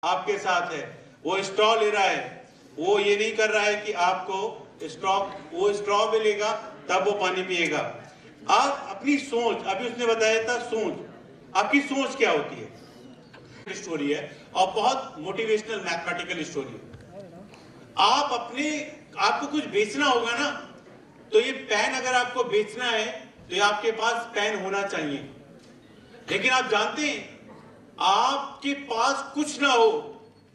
आपके साथ है, वो स्ट्रॉ ले रहा है, वो ये नहीं कर रहा है कि आपको वो स्ट्रॉ मिलेगा तब वो पानी पिएगा। आप अपनी सोच, अभी उसने बताया था सोच, आपकी सोच क्या होती है, स्टोरी है और बहुत मोटिवेशनल मैथमेटिकल स्टोरी है। आपको कुछ बेचना होगा ना, तो ये पेन अगर आपको बेचना है तो ये आपके पास पेन होना चाहिए। लेकिन आप जानते हैं आपके पास कुछ ना हो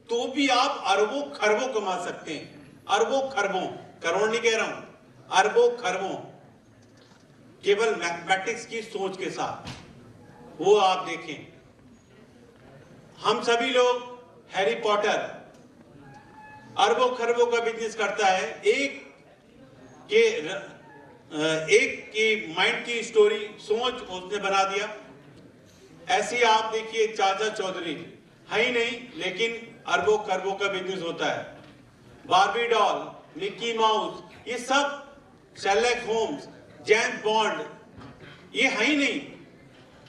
तो भी आप अरबों खरबों कमा सकते हैं। अरबों खरबों, करोड़ नहीं कह रहा हूं, अरबों खरबों, केवल मैथमेटिक्स की सोच के साथ। वो आप देखें, हम सभी लोग हैरी पॉटर अरबों खरबों का बिजनेस करता है, एक की माइंड की स्टोरी सोच उसने बना दिया। ऐसे ही आप देखिए चाचा चौधरी है ही नहीं, लेकिन अरबों खरबों का बिजनेस होता है। बार्बी डॉल, मिकी माउस, ये सब, शेरलॉक होम्स, जेम्स बॉन्ड, ये है ही नहीं,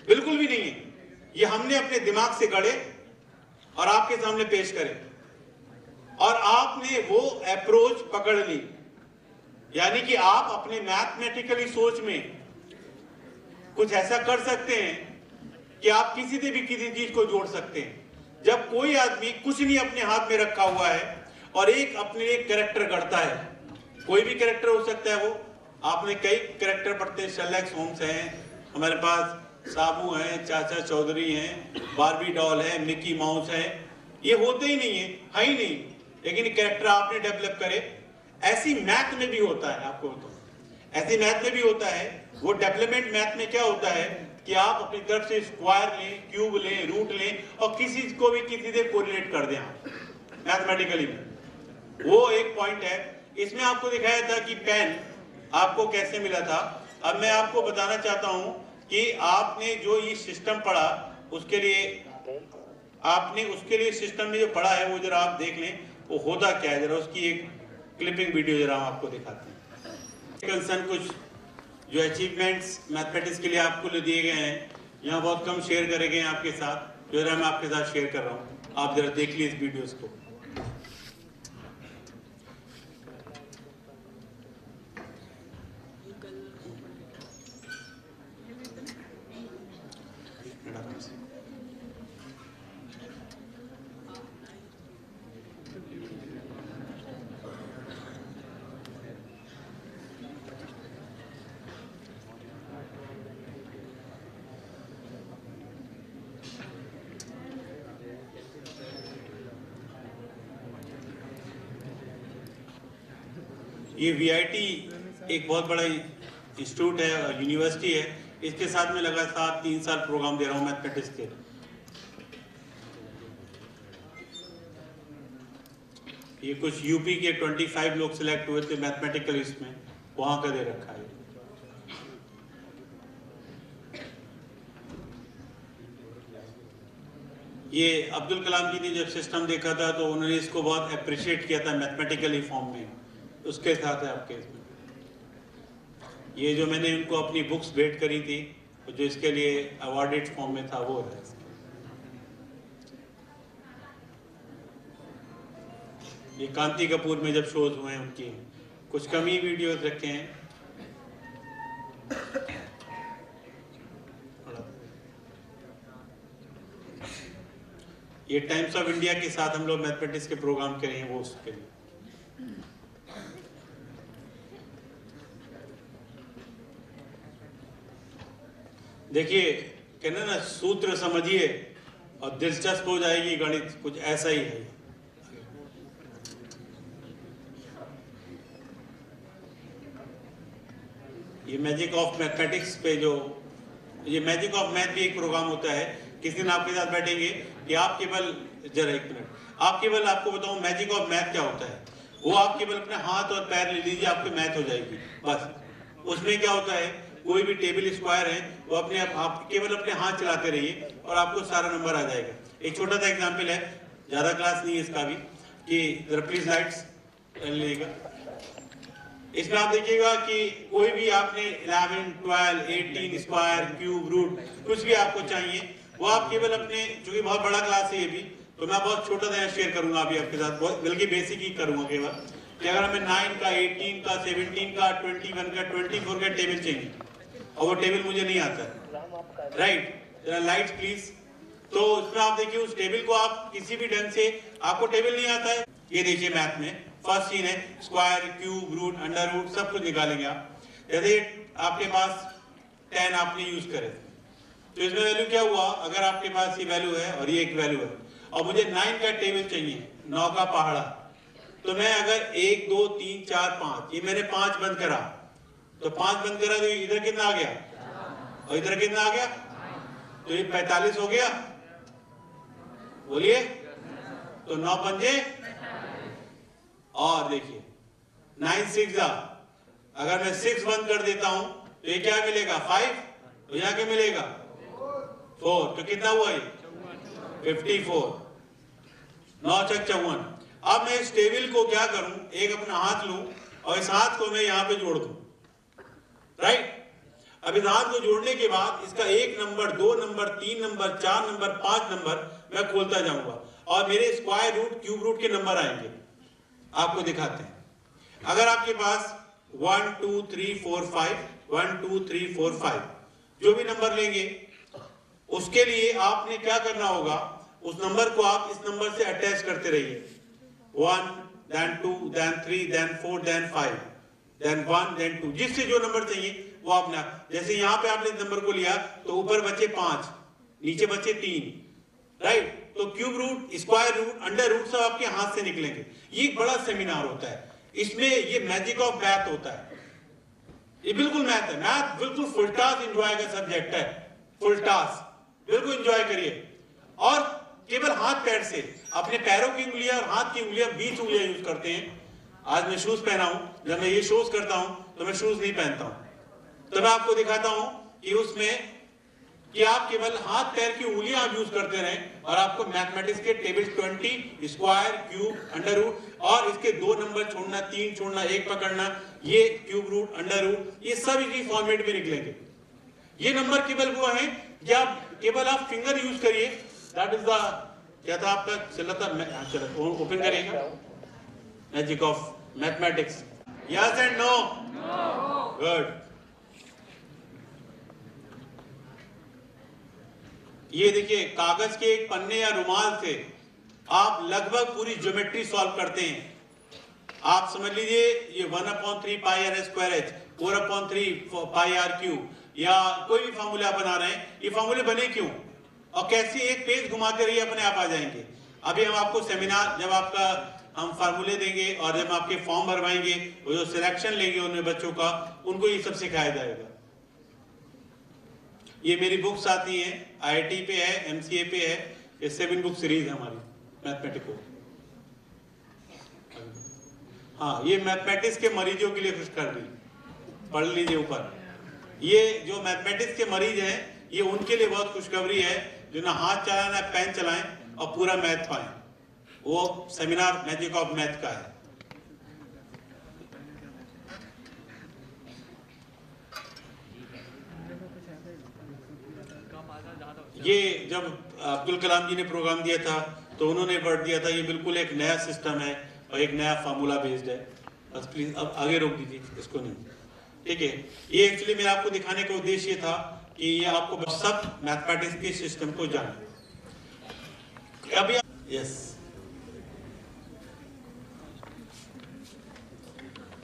बिल्कुल भी नहीं है। ये हमने अपने दिमाग से गढ़े और आपके सामने पेश करे और आपने वो अप्रोच पकड़ ली। यानी कि आप अपने मैथमेटिकली सोच में कुछ ऐसा कर सकते हैं कि आप किसी से भी किसी चीज को जोड़ सकते हैं। जब कोई आदमी कुछ नहीं अपने हाथ में रखा हुआ है और अपने एक कैरेक्टर गढ़ता है, कोई भी कैरेक्टर हो सकता है, वो आपने कई कैरेक्टर पढ़ते हैं, शेरलॉक होम्स हैं, हमारे पास साबू हैं, चाचा चौधरी हैं, बार्बी डॉल है, मिकी माउस है, ये होते ही नहीं है ही नहीं, लेकिन कैरेक्टर आपने डेवलप करे। ऐसी मैथ में भी होता है, आपको तो ऐसी मैथ में भी होता है। वो डेवलपमेंट मैथ में क्या होता है कि आप अपनी तरफ से स्क्वायर लें, क्यूब लें, रूट लें और किसी को भी किसी से कोरिलेट कर दें आप मैथमेटिकली में। वो एक पॉइंट है। इसमें आपको दिखाया था कि पेन आपको कैसे मिला था। अब मैं आपको बताना चाहता हूं कि आपने जो ये सिस्टम पढ़ा, उसके लिए सिस्टम में जो पढ़ा है वो जरा आप देख लें वो होता क्या है। जरा उसकी एक क्लिपिंग वीडियो जरा हम आपको दिखाते हैं। कंसर्न कुछ जो अचीवमेंट्स मैथमेटिक्स के लिए आपको दिए गए हैं, यहाँ बहुत कम शेयर करे गए हैं आपके साथ, जो जरा मैं आपके साथ शेयर कर रहा हूँ। आप जरा देख लीजिए इस वीडियोस को। ये VIT एक बहुत बड़ा इंस्टीट्यूट है और यूनिवर्सिटी है, इसके साथ में लगातार 3 साल प्रोग्राम दे रहा हूँ मैथमेटिक्स के। ये कुछ यूपी के 25 लोग सिलेक्ट हुए थे मैथमेटिकल, इसमें वहां का दे रखा है। ये अब्दुल कलाम जी ने जब सिस्टम देखा था तो उन्होंने इसको बहुत अप्रिशिएट किया था मैथमेटिकली फॉर्म में, उसके साथ है आपके इसमें। ये जो मैंने उनको अपनी बुक्स भेंट करी थी, जो इसके लिए अवार्डेड फॉर्म में था, वो है। ये कांति कपूर में जब शोज हुए हैं उनकी कुछ कमी वीडियोस रखे हैं। ये टाइम्स ऑफ इंडिया के साथ हम लोग मैथमेटिक्स के प्रोग्राम करे हैं, वो उसके लिए। देखिए, कहना ना, सूत्र समझिए और दिलचस्प हो जाएगी गणित, कुछ ऐसा ही है। ये मैजिक ऑफ मैथमेटिक्स पे जो ये मैजिक ऑफ मैथ भी एक प्रोग्राम होता है। किसी दिन आपके साथ बैठेंगे कि आप केवल, जरा एक मिनट, आपको बताऊं मैजिक ऑफ मैथ क्या होता है। वो आप केवल अपने हाथ और पैर ले लीजिए, आपकी मैथ हो जाएगी बस। उसमें क्या होता है, कोई भी टेबल स्क्वायर है वो आप केवल अपने हाथ चलाते रहिए और आपको सारा नंबर आ जाएगा। एक छोटा सा एग्जांपल है, ज्यादा क्लास नहीं है इसका भी, कि जरा प्लीज लाइट्स लेगा। इसमें आप देखिएगा कि कोई भी आपने 11, 12, 18 स्क्वायर, क्यूब, रूट, कुछ भी आपको चाहिए वो आप केवल अपने, चूंकि बहुत बड़ा क्लास है ये भी, तो मैं बहुत छोटा सा शेयर करूंगा अभी आपके साथ, बहुत बल्कि बेसिक ही करूंगा केवल, कि अगर हमें 9 का, 18 का, 17 का, 21 का, 24 का टेबल चाहिए और वो टेबल मुझे नहीं आता है, राइट, लाइट्स प्लीज। तो उसमें आप देखिए उस टेबल को आप किसी भी ढंग से, आपको टेबल नहीं आता है, ये देखिए मैथ में फर्स्ट सीन है square, cube, root, under root, सब कुछ निकालेंगे आप। जैसे आपके पास 10 आपने यूज करे, तो इसमें वैल्यू क्या हुआ, अगर आपके पास ये वैल्यू है और ये एक वैल्यू है और मुझे 9 का टेबल चाहिए, 9 का पहाड़ा, तो मैं अगर 1 2 3 4 5, ये मैंने 5 बंद करा, तो 5 बंद करा तो इधर कितना आ गया और इधर कितना आ गया, तो ये 45 हो गया, बोलिए, तो 9 पंजे, और देखिए 9 6 अगर मैं 6 बंद कर देता हूं तो ये क्या मिलेगा 5, तो यहां क्या मिलेगा 4, तो कितना हुआ ये 54, 9 छक 54। अब मैं इस टेबल को क्या करूं, एक अपना हाथ लूं और इस हाथ को मैं यहां पे जोड़ दूं, राइट। अब इस हाथ को जोड़ने के बाद इसका 1 number, 2 number, 3 number, 4 number, 5 number मैं खोलता जाऊंगा और मेरे स्क्वायर रूट, क्यूब रूट के नंबर आएंगे, आपको दिखाते हैं। अगर आपके पास 1 2 3 4 5, 1 2 3 4 5 जो भी नंबर लेंगे, उसके लिए आपने क्या करना होगा, उस नंबर को आप इस नंबर से अटैच करते रहिए, 1 then 2 then 3 then 4 then 5 then 1 then 2, जिससे जो नंबर चाहिए वो आपने, जैसे यहां पे आपने नंबर को लिया तो ऊपर बचे 5, नीचे बचे 3, राइट। तो cube root, square root, under root सब आपके हाथ से निकलेंगे। ये एक बड़ा सेमिनार होता है, इसमें ये मैजिक ऑफ मैथ होता है, ये बिल्कुल मैथ है, मैथ बिल्कुल फुल टास्क एंजॉय का सब्जेक्ट है, फुल टास्क बिल्कुल एंजॉय करिए। और केवल हाथ पैर से, अपने पैरों की उंगलियां और हाथ की उंगलियां, 20 उंगलियां यूज करते हैं। आज मैं शूज पहना हूं, जब मैं ये शूज करता हूं तो मैं शूज नहीं पहनता हूं, तो मैं आपको दिखाता हूं कि उसमें कि आप केवल हाथ पैर की उंगलियां आप यूज करते रहें और आपको मैथमेटिक्स के table 20, square, cube, under root, और इसके 2 नंबर छोड़ना, 3 छोड़ना, 1 पकड़ना, ये क्यूब रूट, अंडर रूट, ये सब इसी फॉर्मेट में निकलेंगे। ये नंबर केवल वो है कि आप केवल आप फिंगर यूज करिए, दैट इज द, क्या था आपका चल रहा था, चलो ओपन करिएगा, magic of mathematics, yes and no, good. ये देखिए कागज के एक पन्ने या रुमाल से आप लगभग पूरी ज्योमेट्री सॉल्व करते हैं। आप समझ लीजिए ये 1/3 pi r square h, 4/3 pi r cube, या कोई भी फार्मूला बना रहे हैं, ये फार्मूले बने क्यों और कैसे, एक पेज घुमाते रहिए अपने आप आ जाएंगे। अभी हम आपको सेमिनार, जब आपका हम फार्मूले देंगे और जब आपके फॉर्म भरवाएंगे, वो जो सिलेक्शन लेंगे उनमें बच्चों का, उनको ये सब सिखाया जाएगा। ये मेरी बुक्स आती हैं, IIT पे है, MCA पे है, ये 7 बुक सीरीज है हमारी मैथमेटिक्स। हाँ, ये मैथमेटिक्स के मरीजों के लिए खुशखबरी, पढ़ लीजिए ऊपर। ये जो मैथमेटिक्स के मरीज हैं, ये उनके लिए बहुत खुशखबरी है जो ना हाथ चलाएं ना पेन चलाएं और पूरा मैथ पाएं। वो सेमिनार मैजिक ऑफ मैथ का है। ये जब अब्दुल कलाम जी ने प्रोग्राम दिया था तो उन्होंने वर्ड दिया था, ये बिल्कुल एक नया सिस्टम है और एक नया फार्मूला बेस्ड है। बस प्लीज अब आगे रोक दीजिए इसको, नहीं, ठीक है। ये एक्चुअली मेरा आपको दिखाने का उद्देश्य ये था कि ये आपको सब मैथमेटिक्स के सिस्टम को जाने। अभी यस,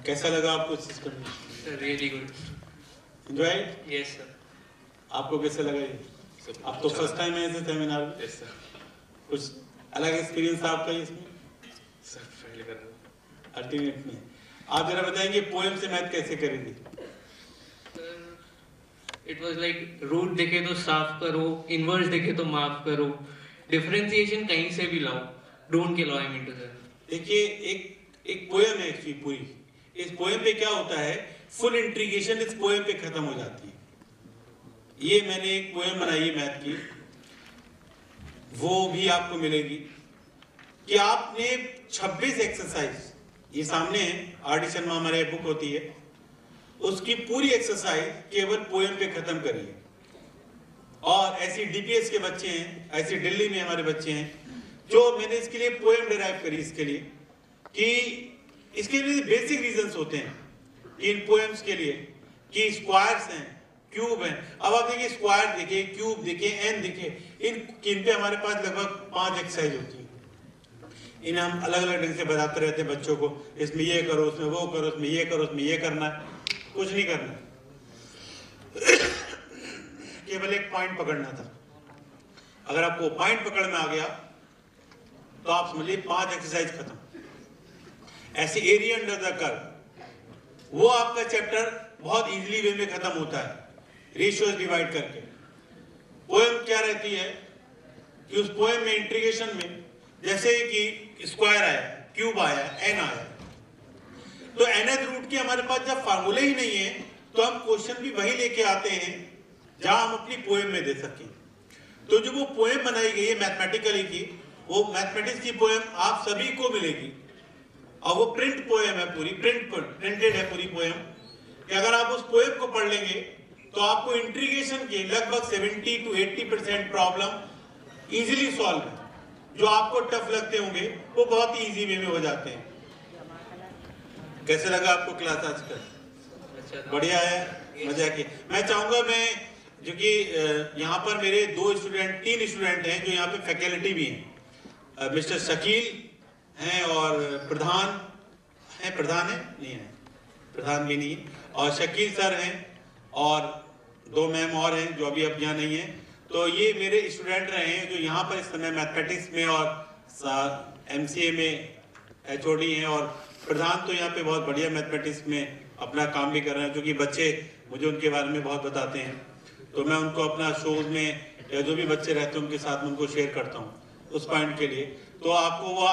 कैसा लगा आपको system? Really good, enjoy? Yes sir. आपको कैसा लगा ये? आप तो फर्स्ट टाइम है ऐसे सेमिनार में? Yes sir. कुछ अलग एक्सपीरियंस था आपका इसमें? सर पहले कर अल्टीमेट में आप जरा बताएंगे पोएम से मैथ कैसे करेंगे? इट वाज लाइक रूट देखे तो साफ करो, इनवर्स देखे तो माफ करो, डिफरेंशिएशन कहीं से भी लाओ, don't kill I mean to sir. देखिए एक पोएम है एक्चुअली पूरी, इस पोएम पे क्या होता है, फुल इंट्रीगेशन इस पोएम पे खत्म हो जाती है। ये मैंने एक पोएम बनाई है मैथ की, वो भी आपको मिलेगी कि आपने 26 एक्सरसाइज, ये सामने है, आर.डी. शर्मा हमारे बुक होती है, उसकी पूरी एक्सरसाइज केवल पोएम पे खत्म करिए। और ऐसी DPS के बच्चे हैं, ऐसी दिल्ली में हमारे बच्चे हैं जो मैंने इसके लिए पोएम डिराइव करी इसके लिए, कि इसके लिए बेसिक रीजंस होते हैं इन पोएम्स के लिए, कि स्क्वायर्स हैं, क्यूब हैं। अब आप देखिए स्क्वायर देखिए, क्यूब देखिए, एन देखिए, इन पे हमारे पास लगभग 5 एक्सरसाइज होती है। इन्हें हम अलग अलग ढंग से बताते रहते हैं बच्चों को, इसमें ये करो, उसमें वो करो, उसमें ये करो, उसमें ये करना है। कुछ नहीं करना, केवल एक पॉइंट पकड़ना था। अगर आपको पॉइंट पकड़ में आ गया तो आप समझिए 5 एक्सरसाइज खत्म। ऐसे एरिया अंडर द कर्व, वो आपका चैप्टर बहुत इजीली वे में खत्म होता है रेशियोज डिवाइड करके। पोएम क्या रहती है कि उस पोएम में इंटीग्रेशन में, जैसे कि स्क्वायर आया, क्यूब आया, एन आया, तो nth रूट के हमारे पास जब फार्मूले ही नहीं है तो हम क्वेश्चन भी वही लेके आते हैं जहां हम अपनी पोएम में दे सकें। तो जो वो पोएम बनाई गई है मैथमेटिकली की, वो मैथमेटिक्स की पोएम आप सभी को मिलेगी, और वो प्रिंट पोएम है, पूरी प्रिंटेड है पूरी पोएम। कि अगर आप उस पोएम को पढ़ लेंगे तो आपको इंटीग्रेशन के लगभग 70 to 80% प्रॉब्लम इजीली सॉल्व है। जो आपको टफ लगते होंगे वो बहुत ही इजी वे में हो जाते हैं। कैसे लगा आपको क्लास आज का? अच्छा, बढ़िया है, मजा की। मैं चाहूंगा, मैं जो कि यहाँ पर मेरे 3 स्टूडेंट हैं जो यहाँ पे फैकल्टी भी हैं, मिस्टर शकील हैं और प्रधान है नहीं है, प्रधान भी नहीं है, और शकील सर हैं, और 2 मैम और हैं जो अभी अब यहाँ नहीं है। तो ये मेरे स्टूडेंट रहे हैं जो यहाँ पर इस समय मैथमेटिक्स में और MCA में HOD हैं, और प्रधान तो यहाँ पे बहुत बढ़िया मैथमेटिक्स में अपना काम भी कर रहे हैं, क्योंकि बच्चे मुझे उनके बारे में बहुत बताते हैं। तो मैं उनको अपना शोज में या जो भी बच्चे रहते हैं उनके साथ में उनको शेयर करता हूँ उस पॉइंट के लिए। तो आपको वो